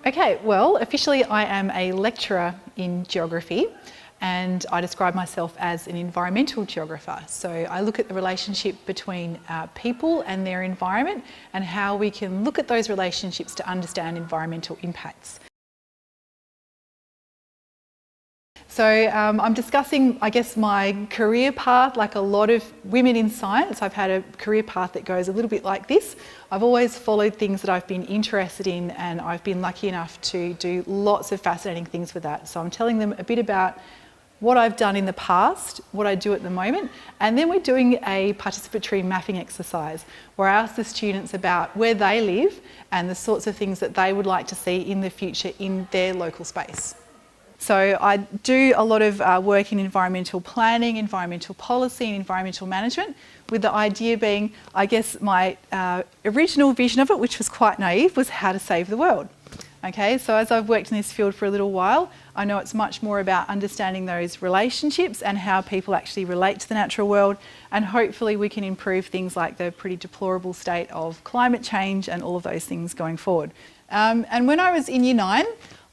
Okay, well, officially I am a lecturer in geography, and I describe myself as an environmental geographer. So I look at the relationship between people and their environment and how we can look at those relationships to understand environmental impacts. So I'm discussing, I guess, my career path. Like a lot of women in science, I've had a career path that goes a little bit like this. I've always followed things that I've been interested in, and I've been lucky enough to do lots of fascinating things with that. So I'm telling them a bit about what I've done in the past, what I do at the moment, and then we're doing a participatory mapping exercise where I ask the students about where they live and the sorts of things that they would like to see in the future in their local space. So I do a lot of work in environmental planning, environmental policy and environmental management, with the idea being, I guess my original vision of it, which was quite naive, was how to save the world. Okay, so as I've worked in this field for a little while, I know it's much more about understanding those relationships and how people actually relate to the natural world, and hopefully we can improve things like the pretty deplorable state of climate change and all of those things going forward. And when I was in Year 9,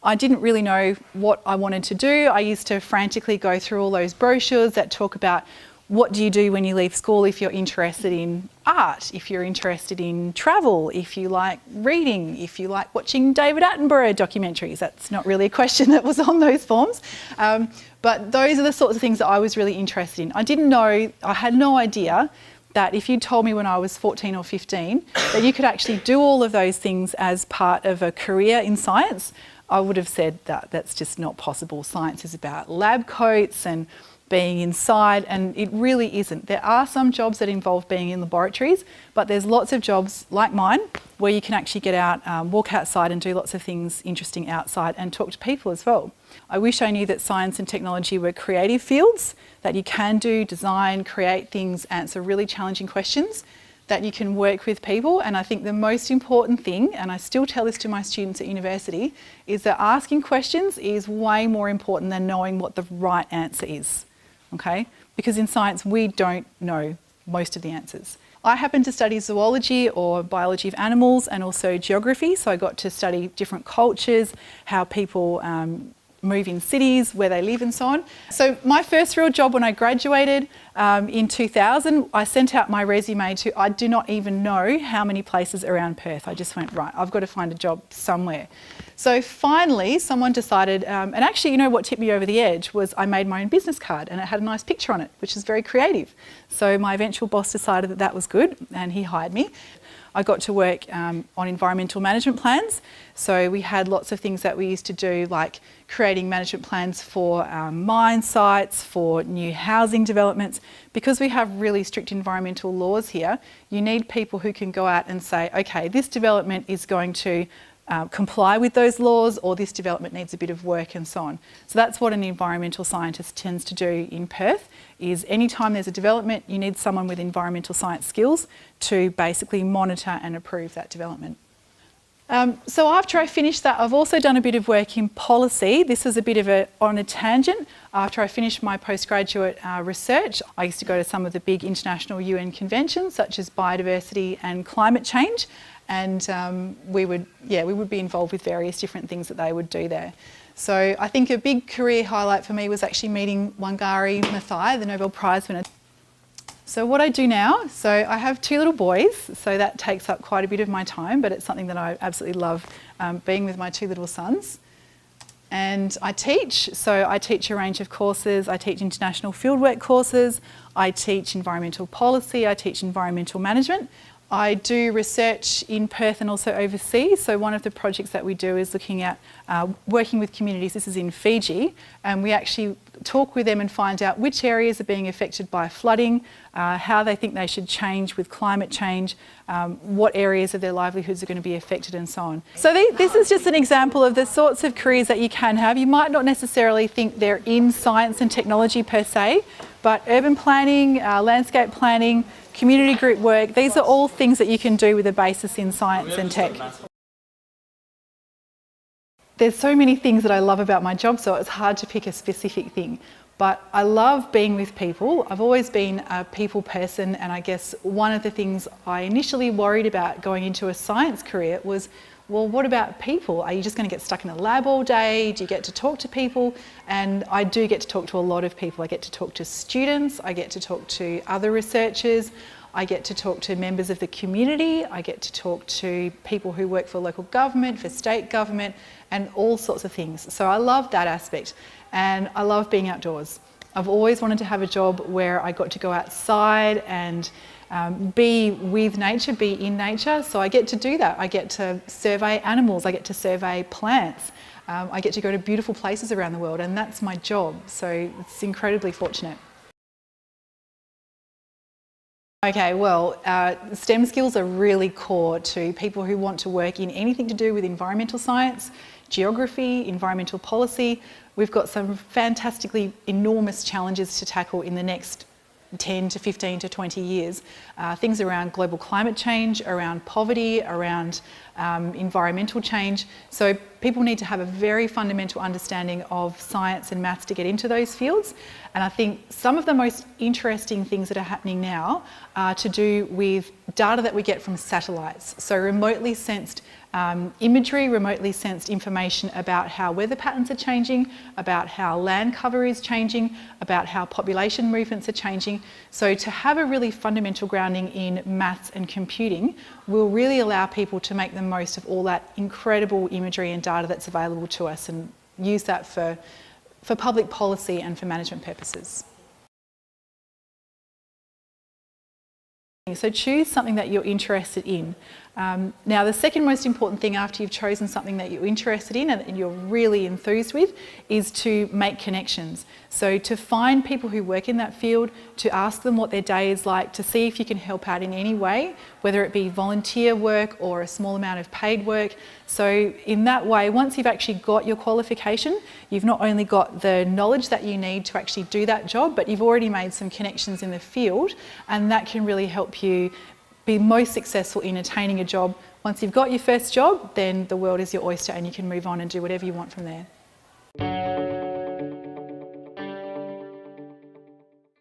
I didn't really know what I wanted to do. I used to frantically go through all those brochures that talk about what do you do when you leave school if you're interested in art, if you're interested in travel, if you like reading, if you like watching David Attenborough documentaries. That's not really a question that was on those forms. But those are the sorts of things that I was really interested in. I had no idea that if you told me when I was 14 or 15 that you could actually do all of those things as part of a career in science, I would have said that that's just not possible. Science is about lab coats and being inside, and it really isn't. There are some jobs that involve being in laboratories, but there's lots of jobs like mine where you can actually get out, walk outside and do lots of things interesting outside and talk to people as well. I wish I knew that science and technology were creative fields, that you can do, design, create things, answer really challenging questions, that you can work with people. And I think the most important thing, and I still tell this to my students at university, is that asking questions is way more important than knowing what the right answer is, okay? Because in science, we don't know most of the answers. I happen to study zoology or biology of animals and also geography, so I got to study different cultures, how people move in cities, where they live and so on. So my first real job when I graduated in 2000, I sent out my resume to, I do not even know how many places around Perth. I just went, right, I've got to find a job somewhere. So finally someone decided, and actually you know what tipped me over the edge was I made my own business card and it had a nice picture on it, which is very creative. So my eventual boss decided that that was good and he hired me. I got to work on environmental management plans. So we had lots of things that we used to do, like creating management plans for mine sites, for new housing developments. Because we have really strict environmental laws here, you need people who can go out and say, okay, this development is going to comply with those laws, or this development needs a bit of work and so on. So that's what an environmental scientist tends to do in Perth, is anytime there's a development, you need someone with environmental science skills to basically monitor and approve that development. So after I finished that, I've also done a bit of work in policy. This was a bit of on a tangent. After I finished my postgraduate research, I used to go to some of the big international UN conventions, such as biodiversity and climate change. And we would be involved with various different things that they would do there. So I think a big career highlight for me was actually meeting Wangari Maathai, the Nobel Prize winner. So what I do now, so I have 2 little boys, so that takes up quite a bit of my time, but it's something that I absolutely love, being with my 2 little sons. And I teach, so I teach a range of courses. I teach international fieldwork courses, I teach environmental policy, I teach environmental management. I do research in Perth and also overseas. So one of the projects that we do is looking at working with communities. This is in Fiji, and we actually talk with them and find out which areas are being affected by flooding, how they think they should change with climate change, what areas of their livelihoods are going to be affected and so on. So this is just an example of the sorts of careers that you can have. You might not necessarily think they're in science and technology per se, but urban planning, landscape planning, community group work, these are all things that you can do with a basis in science and tech. There's so many things that I love about my job, so it's hard to pick a specific thing. But I love being with people. I've always been a people person, and I guess one of the things I initially worried about going into a science career was well, what about people? Are you just going to get stuck in a lab all day? Do you get to talk to people? And I do get to talk to a lot of people. I get to talk to students, I get to talk to other researchers, I get to talk to members of the community, I get to talk to people who work for local government, for state government, and all sorts of things. So I love that aspect, and I love being outdoors. I've always wanted to have a job where I got to go outside and be with nature, be in nature, so I get to do that. I get to survey animals, I get to survey plants, I get to go to beautiful places around the world, and that's my job, so it's incredibly fortunate. Okay, well, STEM skills are really core to people who want to work in anything to do with environmental science, geography, environmental policy. We've got some fantastically enormous challenges to tackle in the next 10 to 15 to 20 years. Things around global climate change, around poverty, around environmental change. So people need to have a very fundamental understanding of science and maths to get into those fields. And I think some of the most interesting things that are happening now are to do with data that we get from satellites. So remotely sensed imagery, remotely sensed information about how weather patterns are changing, about how land cover is changing, about how population movements are changing. So to have a really fundamental grounding in maths and computing will really allow people to make the most of all that incredible imagery and data that's available to us, and use that for public policy and for management purposes. So choose something that you're interested in. Now, the second most important thing after you've chosen something that you're interested in and you're really enthused with is to make connections. So to find people who work in that field, to ask them what their day is like, to see if you can help out in any way, whether it be volunteer work or a small amount of paid work. So in that way, once you've actually got your qualification, you've not only got the knowledge that you need to actually do that job, but you've already made some connections in the field, and that can really help you be most successful in attaining a job. Once you've got your first job, then the world is your oyster and you can move on and do whatever you want from there.